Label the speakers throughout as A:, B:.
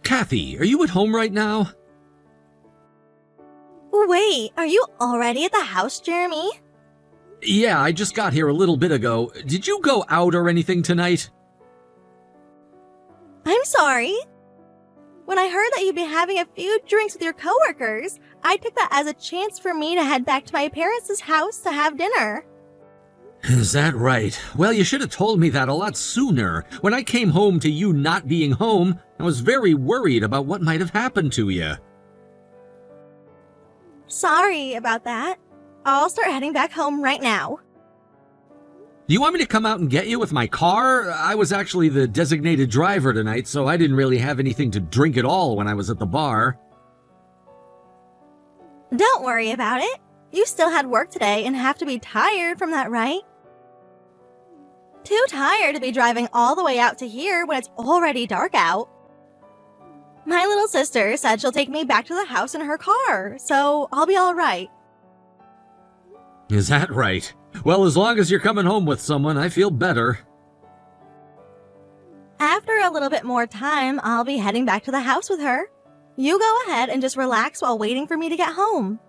A: Kathy, are you at home right now?
B: Wait, are you already at the house, Jeremy?
A: Yeah, I just got here a little bit ago. Did you go out or anything tonight?
B: I'm sorry. When I heard that you'd be having a few drinks with your coworkers, I took that as a chance for me to head back to my parents' house to have dinner.
A: Is that right? Well, you should have told me that a lot sooner. When I came home to you not being home, I was very worried about what might have happened to you.
B: Sorry about that. I'll start heading back home right now.
A: Do you want me to come out and get you with my car? I was actually the designated driver tonight, so I didn't really have anything to drink at all when I was at the bar.
B: Don't worry about it. You still had work today and have to be tired from that, right? Too tired to be driving all the way out to here when it's already dark out. My little sister said she'll take me back to the house in her car, so I'll be all right.
A: Is that right? Well, as long as you're coming home with someone, I feel better.
B: After a little bit more time, I'll be heading back to the house with her. You go ahead and just relax while waiting for me to get home.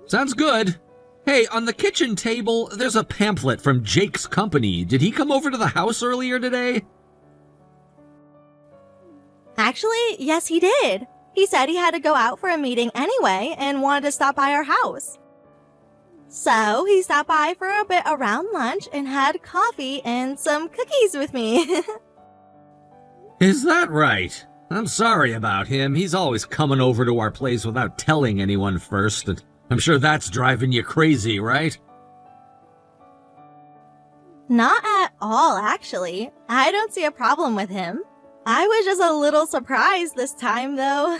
A: Sounds good. Hey, on the kitchen table, there's a pamphlet from Jake's company. Did he come over to the house earlier today?
B: Actually, yes, he did. He said he had to go out for a meeting anyway and wanted to stop by our house. So he stopped by for a bit around lunch and had coffee and some cookies with me.
A: Is that right? I'm sorry about him. He's always coming over to our place without telling anyone first, and I'm sure that's driving you crazy, right?
B: Not at all, actually. I don't see a problem with him. I was just a little surprised this time, though.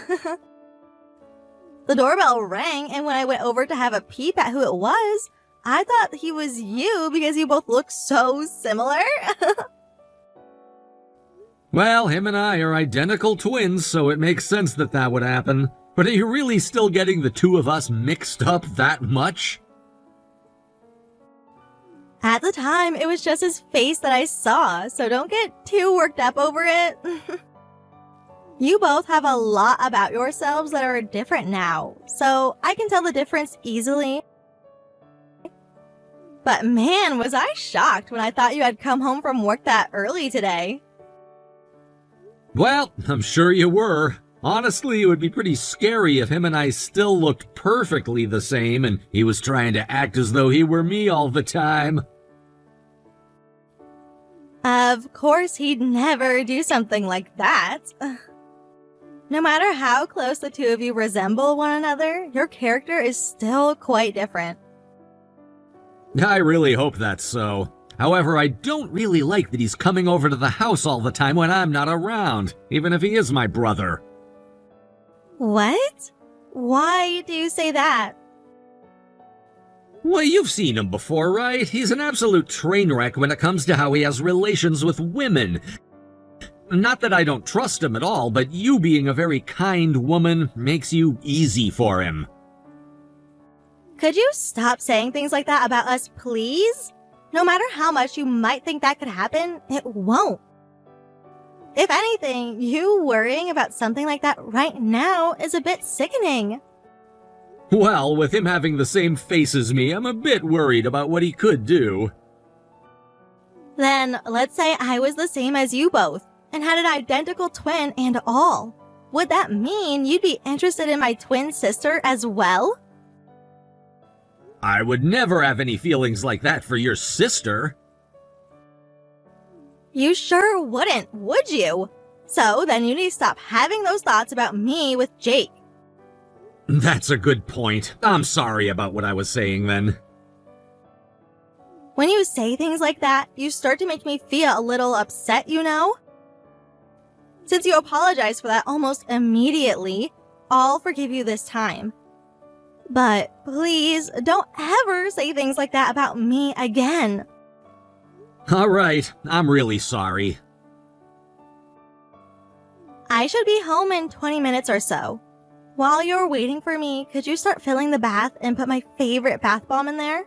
B: The doorbell rang, and when I went over to have a peep at who it was, I thought he was you because you both look so similar.
A: Well, him and I are identical twins, so it makes sense that that would happen. But are you really still getting the two of us mixed up that much?
B: At the time, it was just his face that I saw, so don't get too worked up over it. You both have a lot about yourselves that are different now, so I can tell the difference easily. But man, was I shocked when I thought you had come home from work that early today.
A: Well, I'm sure you were. Honestly, it would be pretty scary if him and I still looked perfectly the same and he was trying to act as though he were me all the time.
B: Of course, he'd never do something like that. No matter how close the two of you resemble one another, your character is still quite different.
A: I really hope that's so. However, I don't really like that he's coming over to the house all the time when I'm not around, even if he is my brother.
B: What? Why do you say that?
A: Well, you've seen him before, right? He's an absolute train wreck when it comes to how he has relations with women. Not that I don't trust him at all, but you being a very kind woman makes you easy for him.
B: Could you stop saying things like that about us, please? No matter how much you might think that could happen, it won't. If anything, you worrying about something like that right now is a bit sickening.
A: Well, with him having the same face as me, I'm a bit worried about what he could do.
B: Then, let's say I was the same as you both, and had an identical twin and all. Would that mean you'd be interested in my twin sister as well?
A: I would never have any feelings like that for your sister.
B: You sure wouldn't, would you? So then you need to stop having those thoughts about me with Jake.
A: That's a good point. I'm sorry about what I was saying then.
B: When you say things like that, you start to make me feel a little upset, you know? Since you apologized for that almost immediately, I'll forgive you this time. But please, don't ever say things like that about me again.
A: All right, I'm really sorry.
B: I should be home in 20 minutes or so. While you're waiting for me, could you start filling the bath and put my favorite bath bomb in there?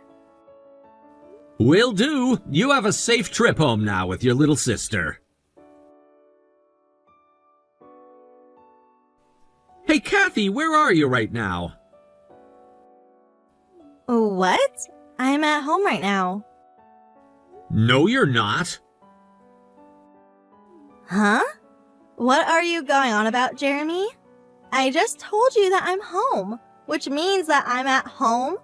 A: Will do. You have a safe trip home now with your little sister. Hey, Kathy, where are you right now?
B: What? I'm at home right now.
A: No, you're not.
B: Huh? What are you going on about, Jeremy? I just told you that I'm home, which means that I'm at home.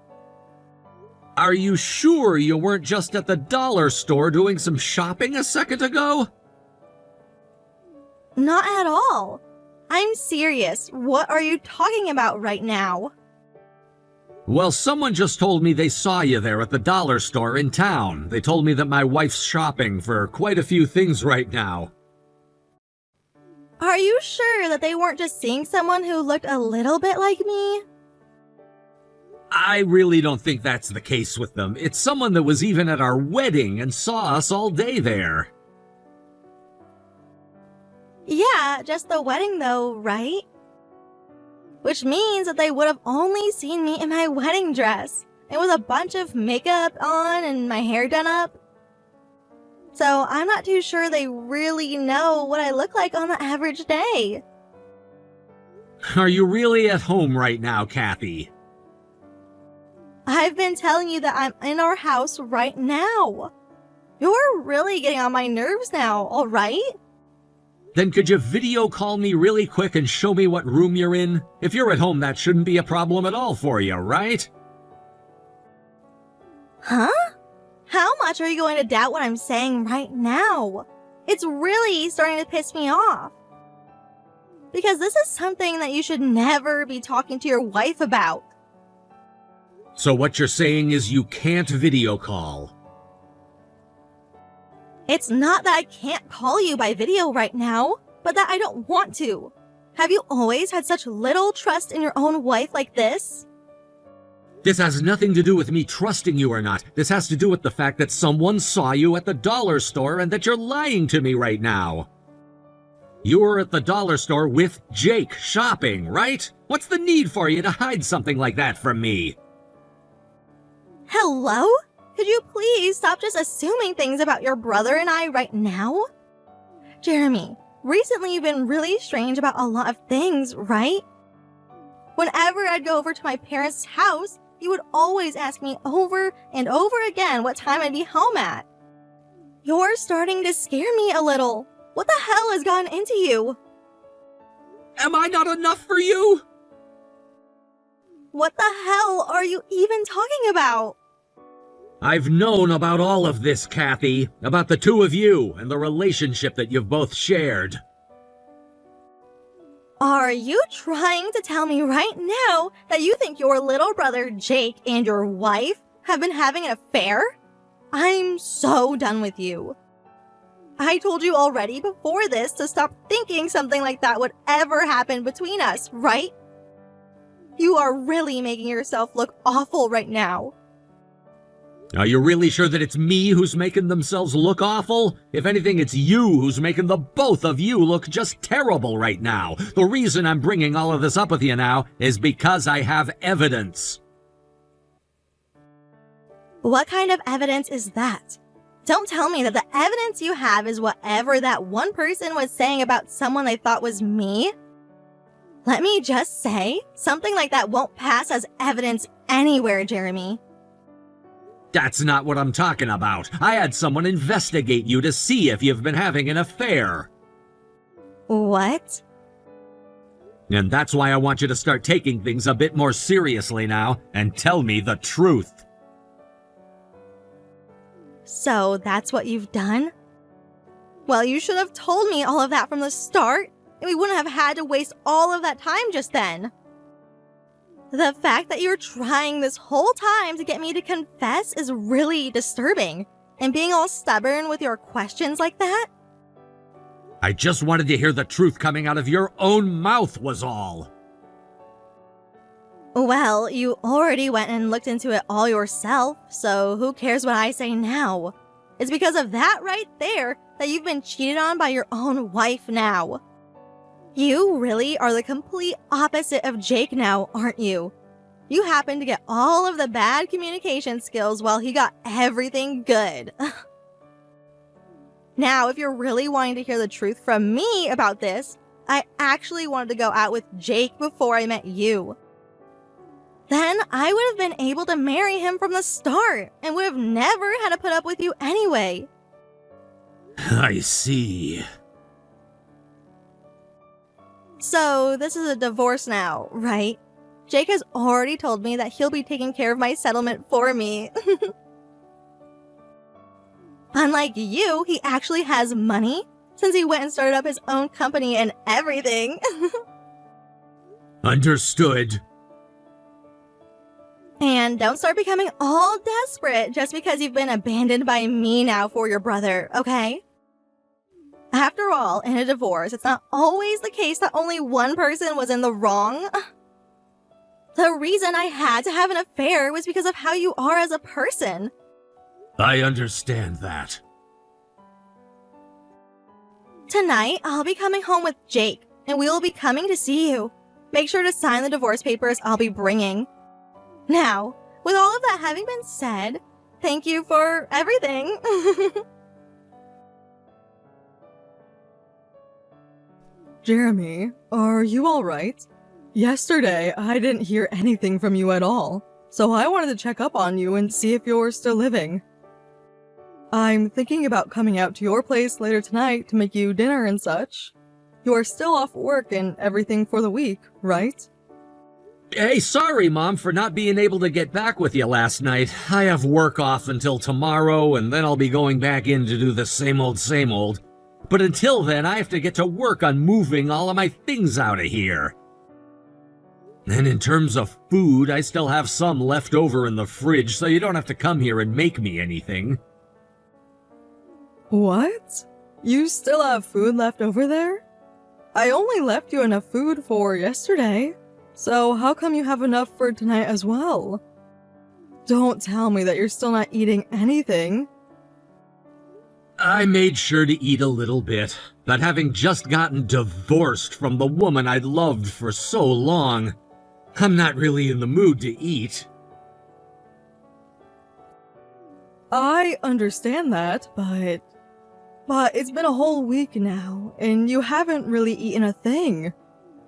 A: Are you sure you weren't just at the dollar store doing some shopping a second ago?
B: Not at all. I'm serious. What are you talking about right now?
A: Well, someone just told me they saw you there at the dollar store in town. They told me that my wife's shopping for quite a few things right now.
B: Are you sure that they weren't just seeing someone who looked a little bit like me?
A: I really don't think that's the case with them. It's someone that was even at our wedding and saw us all day there.
B: Yeah, just the wedding though, right? Which means that they would have only seen me in my wedding dress and with a bunch of makeup on and my hair done up. So I'm not too sure they really know what I look like on the average day.
A: Are you really at home right now, Kathy?
B: I've been telling you that I'm in our house right now. You're really getting on my nerves now, all right?
A: Then could you video call me really quick and show me what room you're in? If you're at home, that shouldn't be a problem at all for you, right?
B: Huh? How much are you going to doubt what I'm saying right now? It's really starting to piss me off. Because this is something that you should never be talking to your wife about.
A: So what you're saying is you can't video call.
B: It's not that I can't call you by video right now, but that I don't want to. Have you always had such little trust in your own wife like this?
A: This has nothing to do with me trusting you or not. This has to do with the fact that someone saw you at the dollar store and that you're lying to me right now. You were at the dollar store with Jake shopping, right? What's the need for you to hide something like that from me?
B: Hello? Could you please stop just assuming things about your brother and I right now? Jeremy, recently you've been really strange about a lot of things, right? Whenever I'd go over to my parents' house, you would always ask me over and over again what time I'd be home at. You're starting to scare me a little. What the hell has gotten into you?
A: Am I not enough for you?
B: What the hell are you even talking about?
A: I've known about all of this, Kathy. About the two of you and the relationship that you've both shared.
B: Are you trying to tell me right now that you think your little brother Jake and your wife have been having an affair? I'm so done with you. I told you already before this to stop thinking something like that would ever happen between us, right? You are really making yourself look awful right now.
A: Are you really sure that it's me who's making themselves look awful? If anything, it's you who's making the both of you look just terrible right now. The reason I'm bringing all of this up with you now is because I have evidence.
B: What kind of evidence is that? Don't tell me that the evidence you have is whatever that one person was saying about someone they thought was me. Let me just say, something like that won't pass as evidence anywhere, Jeremy.
A: That's not what I'm talking about. I had someone investigate you to see if you've been having an affair.
B: What?
A: And that's why I want you to start taking things a bit more seriously now and tell me the truth.
B: So that's what you've done? Well, you should have told me all of that from the start, and we wouldn't have had to waste all of that time just then. The fact that you're trying this whole time to get me to confess is really disturbing. And being all stubborn with your questions like that?
A: I just wanted to hear the truth coming out of your own mouth was all.
B: Well, you already went and looked into it all yourself, so who cares what I say now? It's because of that right there that you've been cheated on by your own wife now. You really are the complete opposite of Jake now, aren't you? You happen to get all of the bad communication skills while he got everything good. Now, if you're really wanting to hear the truth from me about this, I actually wanted to go out with Jake before I met you. Then I would have been able to marry him from the start and would have never had to put up with you anyway.
A: I see.
B: So this is a divorce now, right? Jake has already told me that he'll be taking care of my settlement for me. Unlike you, he actually has money, since he went and started up his own company and everything.
A: Understood.
B: And don't start becoming all desperate just because you've been abandoned by me now for your brother, okay? After all, in a divorce, it's not always the case that only one person was in the wrong. The reason I had to have an affair was because of how you are as a person.
A: I understand that.
B: Tonight, I'll be coming home with Jake, and we will be coming to see you. Make sure to sign the divorce papers I'll be bringing. Now, with all of that having been said, thank you for everything.
C: Jeremy, are you alright? Yesterday, I didn't hear anything from you at all, so I wanted to check up on you and see if you're still living. I'm thinking about coming out to your place later tonight to make you dinner and such. You are still off work and everything for the week, right?
A: Hey, sorry, Mom, for not being able to get back with you last night. I have work off until tomorrow, and then I'll be going back in to do the same old. But until then, I have to get to work on moving all of my things out of here. And in terms of food, I still have some left over in the fridge, so you don't have to come here and make me anything.
C: What? You still have food left over there? I only left you enough food for yesterday, so how come you have enough for tonight as well? Don't tell me that you're still not eating anything.
A: I made sure to eat a little bit, but having just gotten divorced from the woman I'd loved for so long, I'm not really in the mood to eat.
C: I understand that, but it's been a whole week now, and you haven't really eaten a thing.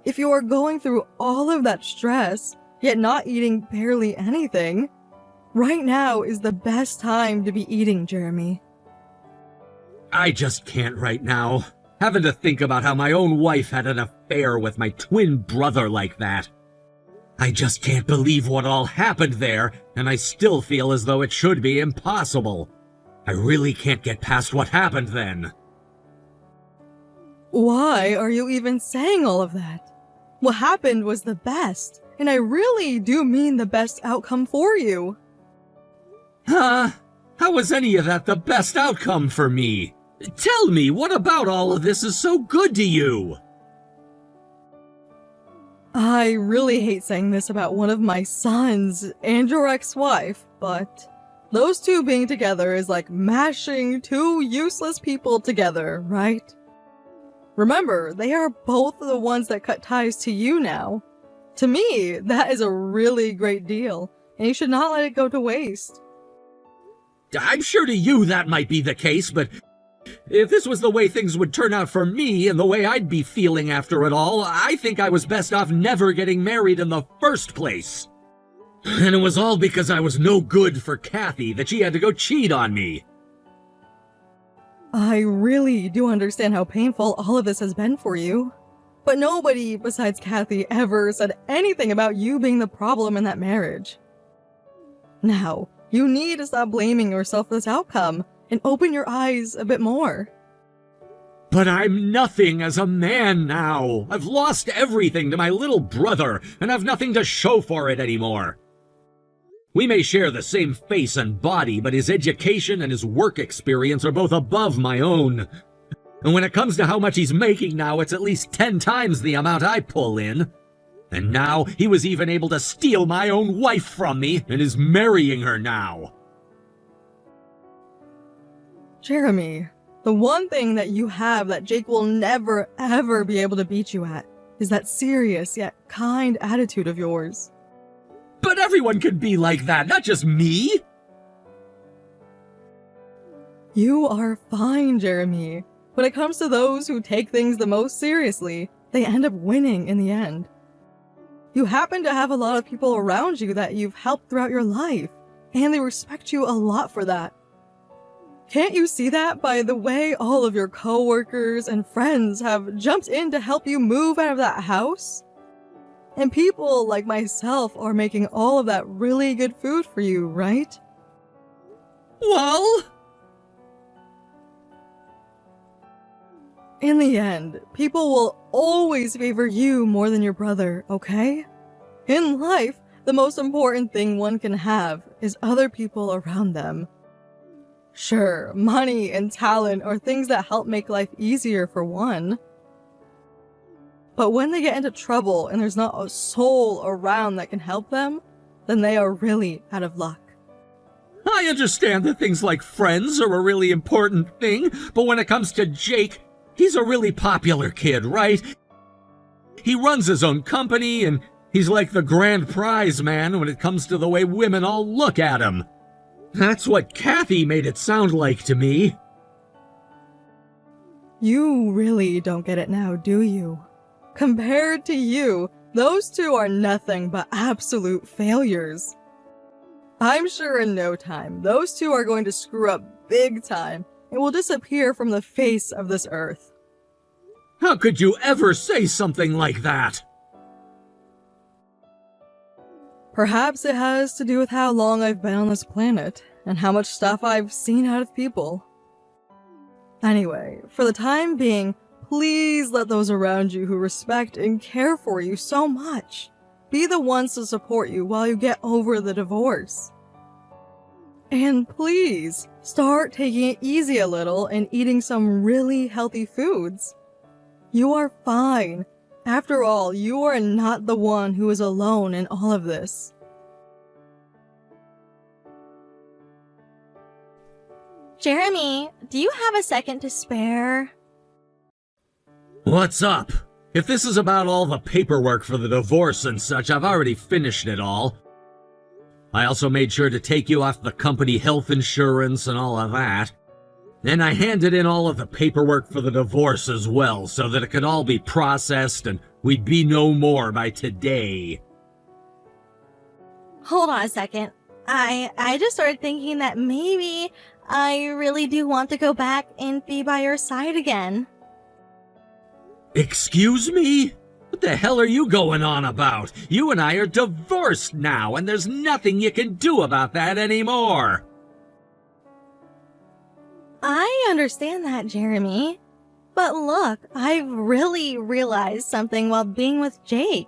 C: If you are going through all of that stress, yet not eating barely anything, right now is the best time to be eating, Jeremy.
A: I just can't right now. Having to think about how my own wife had an affair with my twin brother like that. I just can't believe what all happened there, and I still feel as though it should be impossible. I really can't get past what happened then.
C: Why are you even saying all of that? What happened was the best, and I really do mean the best outcome for you.
A: Huh? How was any of that the best outcome for me? Tell me, what about all of this is so good to you?
C: I really hate saying this about one of my sons and your ex-wife, but those two being together is like mashing two useless people together, right? Remember, they are both the ones that cut ties to you now. To me, that is a really great deal, and you should not let it go to waste.
A: I'm sure to you that might be the case, but if this was the way things would turn out for me and the way I'd be feeling after it all, I think I was best off never getting married in the first place. And it was all because I was no good for Kathy that she had to go cheat on me.
C: I really do understand how painful all of this has been for you. But nobody besides Kathy ever said anything about you being the problem in that marriage. Now, you need to stop blaming yourself for this outcome and open your eyes a bit more.
A: But I'm nothing as a man now. I've lost everything to my little brother and have nothing to show for it anymore. We may share the same face and body, but his education and his work experience are both above my own. And when it comes to how much he's making now, it's at least 10 times the amount I pull in. And now he was even able to steal my own wife from me and is marrying her now.
C: Jeremy, the one thing that you have that Jake will never ever be able to beat you at is that serious yet kind attitude of yours.
A: But everyone can be like that, not just me.
C: You are fine, Jeremy. When it comes to those who take things the most seriously, they end up winning in the end. You happen to have a lot of people around you that you've helped throughout your life, and they respect you a lot for that. Can't you see that by the way all of your coworkers and friends have jumped in to help you move out of that house? And people like myself are making all of that really good food for you, right?
A: Well,
C: in the end, people will always favor you more than your brother, okay? In life, the most important thing one can have is other people around them. Sure, money and talent are things that help make life easier for one. But when they get into trouble and there's not a soul around that can help them, then they are really out of luck.
A: I understand that things like friends are a really important thing, but when it comes to Jake, he's a really popular kid, right? He runs his own company, and he's like the grand prize man when it comes to the way women all look at him. That's what Kathy made it sound like to me.
C: You really don't get it now, do you? Compared to you, those two are nothing but absolute failures. I'm sure in no time, those two are going to screw up big time and will disappear from the face of this earth.
A: How could you ever say something like that?
C: Perhaps it has to do with how long I've been on this planet and how much stuff I've seen out of people. Anyway, for the time being, please let those around you who respect and care for you so much be the ones to support you while you get over the divorce. And please, start taking it easy a little and eating some really healthy foods. You are fine. After all, you are not the one who is alone in all of this.
B: Jeremy, do you have a second to spare?
A: What's up? If this is about all the paperwork for the divorce and such, I've already finished it all. I also made sure to take you off the company health insurance and all of that. And I handed in all of the paperwork for the divorce as well, so that it could all be processed and we'd be no more by today.
B: Hold on a second. I just started thinking that maybe I really do want to go back and be by your side again.
A: Excuse me? What the hell are you going on about? You and I are divorced now, and there's nothing you can do about that anymore.
B: I understand that, Jeremy. But look, I've really realized something while being with Jake.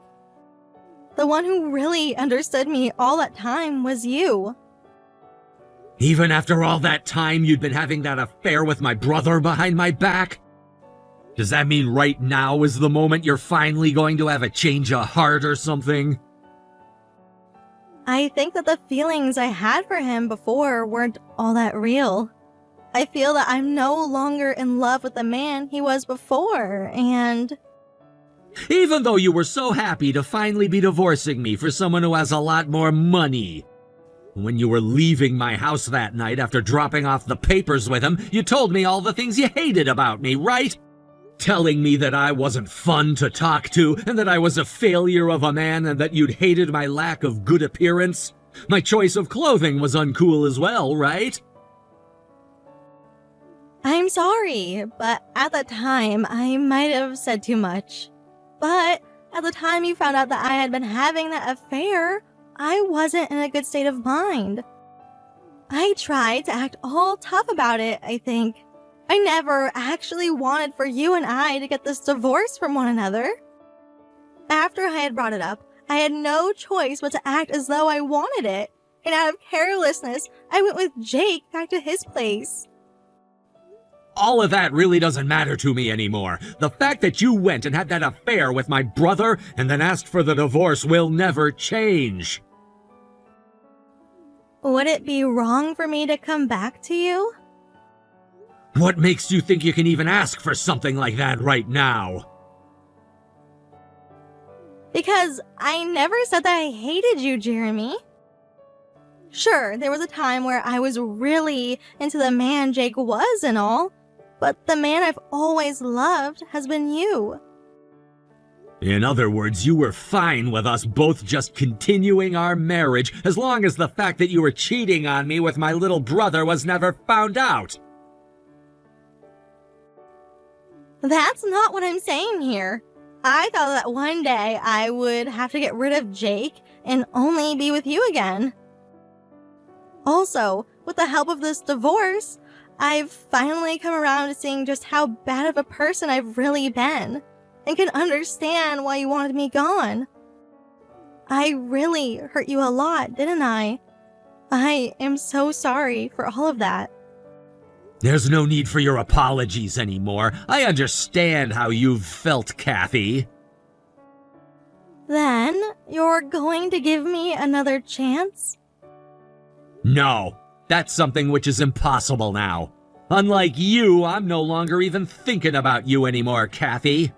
B: The one who really understood me all that time was you.
A: Even after all that time you'd been having that affair with my brother behind my back? Does that mean right now is the moment you're finally going to have a change of heart or something?
B: I think that the feelings I had for him before weren't all that real. I feel that I'm no longer in love with the man he was before, and...
A: Even though you were so happy to finally be divorcing me for someone who has a lot more money. When you were leaving my house that night after dropping off the papers with him, you told me all the things you hated about me, right? Telling me that I wasn't fun to talk to, and that I was a failure of a man, and that you'd hated my lack of good appearance. My choice of clothing was uncool as well, right?
B: I'm sorry, but at the time, I might have said too much. But at the time you found out that I had been having that affair, I wasn't in a good state of mind. I tried to act all tough about it, I think. I never actually wanted for you and I to get this divorce from one another. After I had brought it up, I had no choice but to act as though I wanted it. And out of carelessness, I went with Jake back to his place.
A: All of that really doesn't matter to me anymore. The fact that you went and had that affair with my brother and then asked for the divorce will never change.
B: Would it be wrong for me to come back to you?
A: What makes you think you can even ask for something like that right now?
B: Because I never said that I hated you, Jeremy. Sure, there was a time where I was really into the man Jake was and all, but the man I've always loved has been you.
A: In other words, you were fine with us both just continuing our marriage as long as the fact that you were cheating on me with my little brother was never found out.
B: That's not what I'm saying here. I thought that one day I would have to get rid of Jake and only be with you again. Also, with the help of this divorce, I've finally come around to seeing just how bad of a person I've really been, and can understand why you wanted me gone. I really hurt you a lot, didn't I? I am so sorry for all of that.
A: There's no need for your apologies anymore. I understand how you've felt, Kathy.
B: Then, you're going to give me another chance?
A: No, that's something which is impossible now. Unlike you, I'm no longer even thinking about you anymore, Kathy.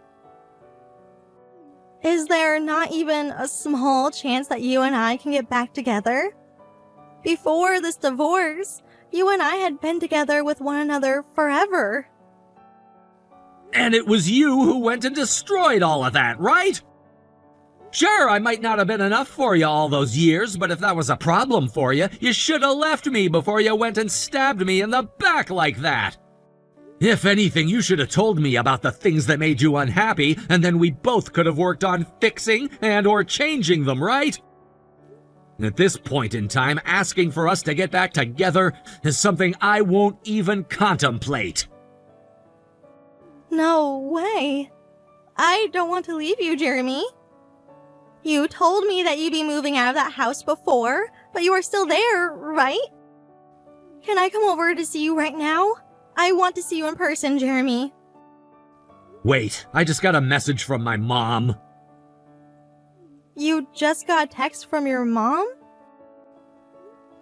B: Is there not even a small chance that you and I can get back together? Before this divorce, you and I had been together with one another forever.
A: And it was you who went and destroyed all of that, right? Sure, I might not have been enough for you all those years, but if that was a problem for you, you should have left me before you went and stabbed me in the back like that. If anything, you should have told me about the things that made you unhappy, and then we both could have worked on fixing and or changing them, right? At this point in time, asking for us to get back together is something I won't even contemplate.
B: No way. I don't want to leave you, Jeremy. You told me that you'd be moving out of that house before, but you are still there, right? Can I come over to see you right now? I want to see you in person, Jeremy.
A: Wait, I just got a message from my mom.
B: You just got a text from your mom?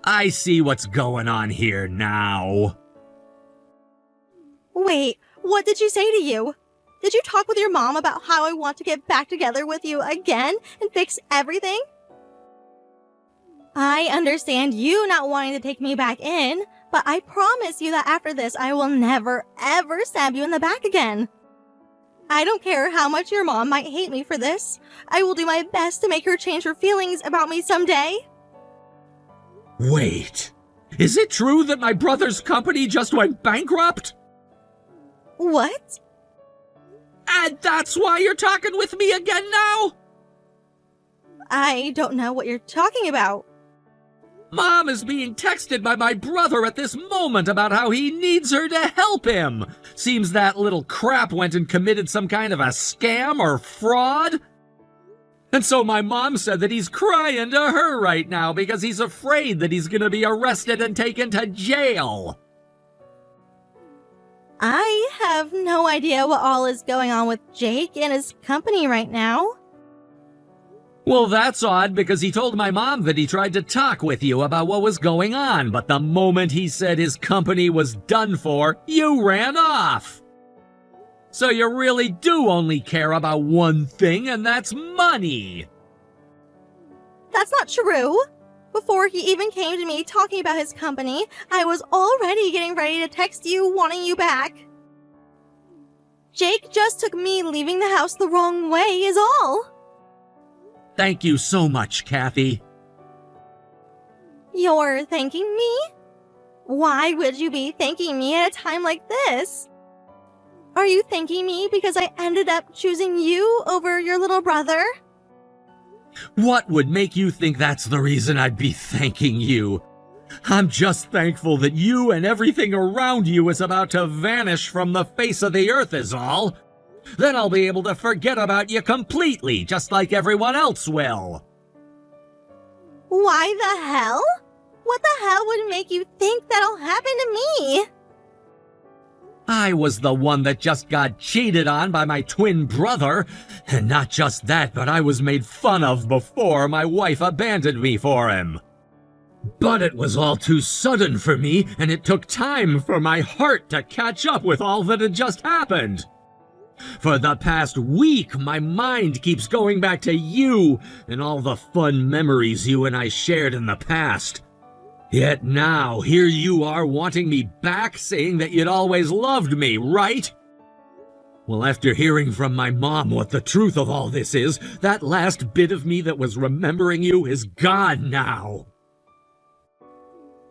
A: I see what's going on here now.
B: Wait, what did she say to you? Did you talk with your mom about how I want to get back together with you again and fix everything? I understand you not wanting to take me back in, but I promise you that after this, I will never, ever stab you in the back again. I don't care how much your mom might hate me for this. I will do my best to make her change her feelings about me someday.
A: Wait, is it true that my brother's company just went bankrupt?
B: What?
A: And that's why you're talking with me again now?
B: I don't know what you're talking about.
A: Mom is being texted by my brother at this moment about how he needs her to help him. Seems that little crap went and committed some kind of a scam or fraud. And so my mom said that he's crying to her right now because he's afraid that he's gonna be arrested and taken to jail.
B: I have no idea what all is going on with Jake and his company right now.
A: Well, that's odd because he told my mom that he tried to talk with you about what was going on, but the moment he said his company was done for, you ran off. So you really do only care about one thing, and that's money.
B: That's not true. Before he even came to me talking about his company, I was already getting ready to text you wanting you back. Jake just took me leaving the house the wrong way is all.
A: Thank you so much, Kathy.
B: You're thanking me? Why would you be thanking me at a time like this? Are you thanking me because I ended up choosing you over your little brother?
A: What would make you think that's the reason I'd be thanking you? I'm just thankful that you and everything around you is about to vanish from the face of the earth is all. Then I'll be able to forget about you completely, just like everyone else will.
B: Why the hell? What the hell would make you think that'll happen to me?
A: I was the one that just got cheated on by my twin brother. And not just that, but I was made fun of before my wife abandoned me for him. But it was all too sudden for me, and it took time for my heart to catch up with all that had just happened. For the past week, my mind keeps going back to you and all the fun memories you and I shared in the past. Yet now, here you are wanting me back, saying that you'd always loved me, right? Well, after hearing from my mom what the truth of all this is, that last bit of me that was remembering you is gone now.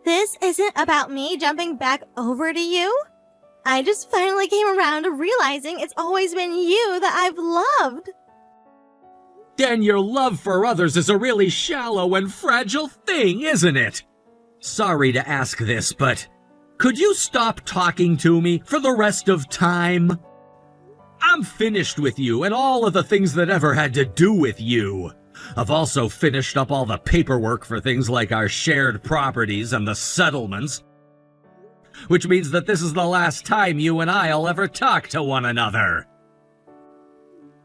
B: This isn't about me jumping back over to you. I just finally came around to realizing it's always been you that I've loved.
A: Then your love for others is a really shallow and fragile thing, isn't it? Sorry to ask this, but could you stop talking to me for the rest of time? I'm finished with you and all of the things that ever had to do with you. I've also finished up all the paperwork for things like our shared properties and the settlements. Which means that this is the last time you and I'll ever talk to one another.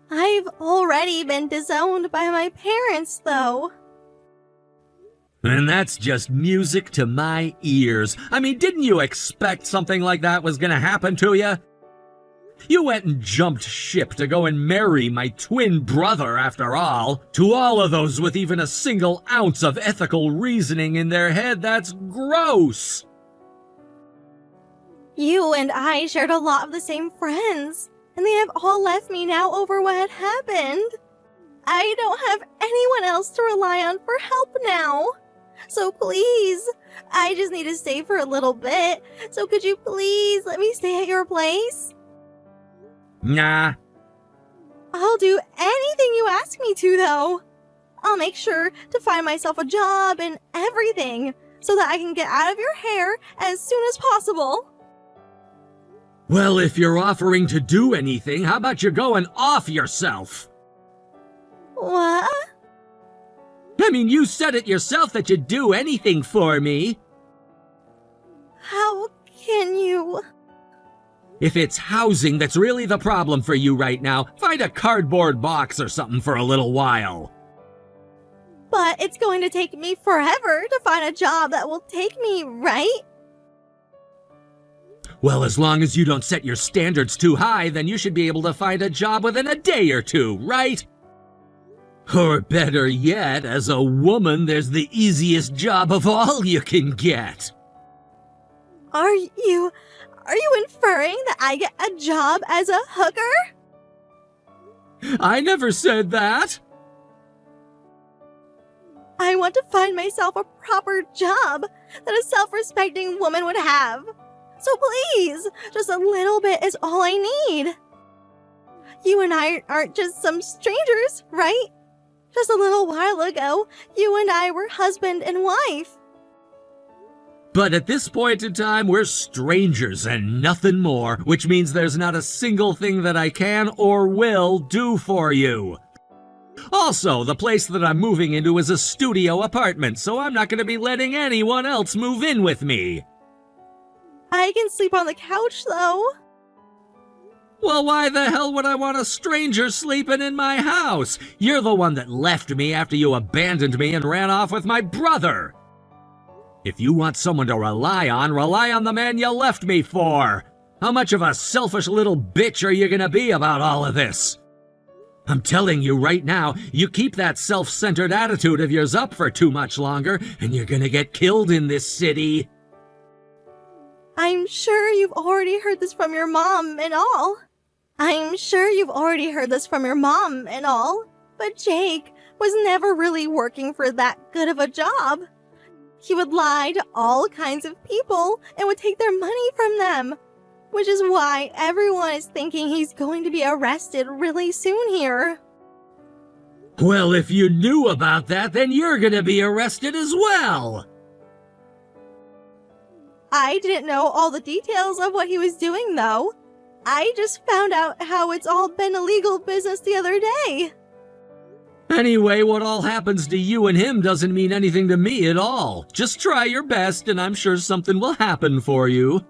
B: I've already been disowned by my parents, though.
A: And that's just music to my ears. I mean, didn't you expect something like that was gonna happen to you? You went and jumped ship to go and marry my twin brother, after all. To all of those with even a single ounce of ethical reasoning in their head, that's gross.
B: You and I shared a lot of the same friends, and they have all left me now over what had happened. I don't have anyone else to rely on for help now. So please, I just need to stay for a little bit. So could you please let me stay at your place?
A: Nah.
B: I'll do anything you ask me to, though. I'll make sure to find myself a job and everything so that I can get out of your hair as soon as possible.
A: Well, if you're offering to do anything, how about you going off yourself?
B: What?
A: I mean, you said it yourself that you'd do anything for me.
B: How can you?
A: If it's housing that's really the problem for you right now, find a cardboard box or something for a little while.
B: But it's going to take me forever to find a job that will take me, right?
A: Well, as long as you don't set your standards too high, then you should be able to find a job within a day or two, right? Or better yet, as a woman, there's the easiest job of all you can get.
B: Are you inferring that I get a job as a hooker?
A: I never said that.
B: I want to find myself a proper job that a self-respecting woman would have. So please, just a little bit is all I need. You and I aren't just some strangers, right? Just a little while ago, you and I were husband and wife.
A: But at this point in time, we're strangers and nothing more, which means there's not a single thing that I can or will do for you. Also, the place that I'm moving into is a studio apartment, so I'm not going to be letting anyone else move in with me.
B: I can sleep on the couch, though.
A: Well, why the hell would I want a stranger sleeping in my house? You're the one that left me after you abandoned me and ran off with my brother. If you want someone to rely on the man you left me for. How much of a selfish little bitch are you gonna be about all of this? I'm telling you right now, you keep that self-centered attitude of yours up for too much longer, and you're gonna get killed in this city.
B: I'm sure you've already heard this from your mom and all. But Jake was never really working for that good of a job. He would lie to all kinds of people and would take their money from them. Which is why everyone is thinking he's going to be arrested really soon here.
A: Well, if you knew about that, then you're gonna be arrested as well.
B: I didn't know all the details of what he was doing, though. I just found out how it's all been illegal business the other day.
A: Anyway, what all happens to you and him doesn't mean anything to me at all. Just try your best, and I'm sure something will happen for you.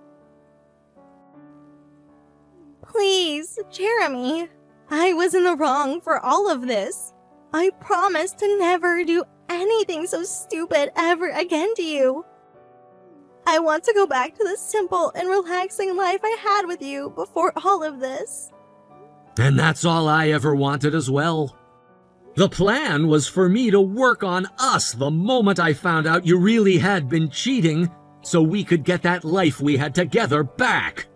B: Please, Jeremy. I was in the wrong for all of this. I promise to never do anything so stupid ever again to you. I want to go back to the simple and relaxing life I had with you before all of this.
A: And that's all I ever wanted as well. The plan was for me to work on us the moment I found out you really had been cheating, so we could get that life we had together back.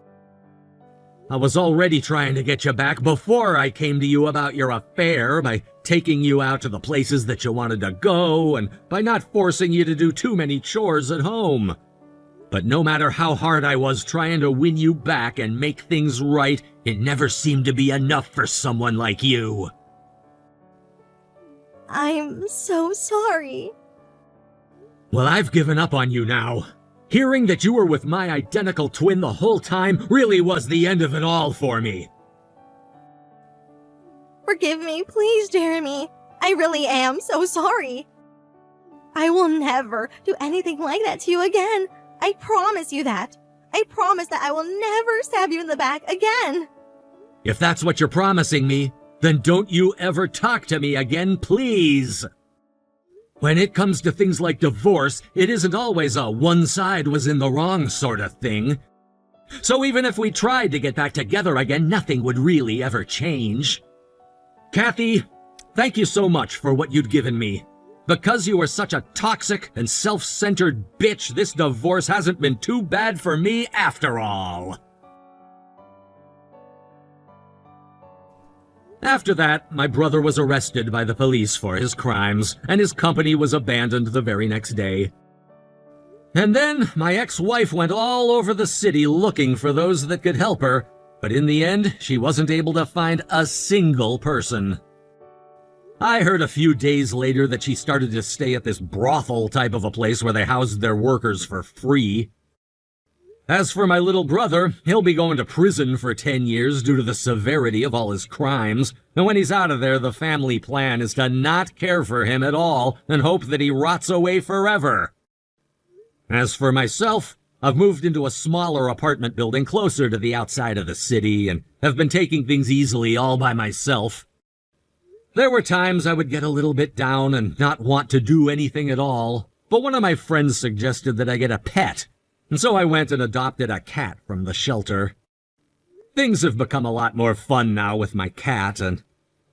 A: I was already trying to get you back before I came to you about your affair by taking you out to the places that you wanted to go and by not forcing you to do too many chores at home. But no matter how hard I was trying to win you back and make things right, it never seemed to be enough for someone like you.
B: I'm so sorry.
A: Well, I've given up on you now. Hearing that you were with my identical twin the whole time really was the end of it all for me.
B: Forgive me, please, Jeremy. I really am so sorry. I will never do anything like that to you again. I promise you that. I promise that I will never stab you in the back again.
A: If that's what you're promising me, then don't you ever talk to me again, please. When it comes to things like divorce, it isn't always a one side was in the wrong sort of thing. So even if we tried to get back together again, nothing would really ever change. Kathy, thank you so much for what you'd given me. Because you were such a toxic and self-centered bitch, this divorce hasn't been too bad for me after all. After that, my brother was arrested by the police for his crimes, and his company was abandoned the very next day. And then my ex-wife went all over the city looking for those that could help her, but in the end, she wasn't able to find a single person. I heard a few days later that she started to stay at this brothel type of a place where they housed their workers for free. As for my little brother, he'll be going to prison for 10 years due to the severity of all his crimes, and when he's out of there, the family plan is to not care for him at all and hope that he rots away forever. As for myself, I've moved into a smaller apartment building closer to the outside of the city and have been taking things easily all by myself. There were times I would get a little bit down and not want to do anything at all, but one of my friends suggested that I get a pet, and so I went and adopted a cat from the shelter. Things have become a lot more fun now with my cat, and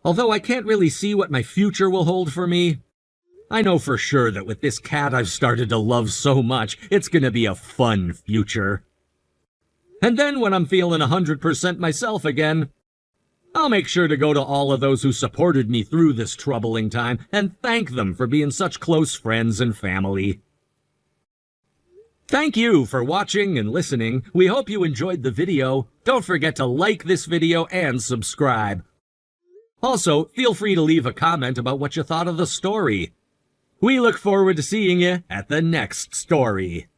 A: although I can't really see what my future will hold for me, I know for sure that with this cat I've started to love so much, it's gonna be a fun future. And then when I'm feeling 100% myself again, I'll make sure to go to all of those who supported me through this troubling time and thank them for being such close friends and family. Thank you for watching and listening. We hope you enjoyed the video. Don't forget to like this video and subscribe. Also, feel free to leave a comment about what you thought of the story. We look forward to seeing you at the next story.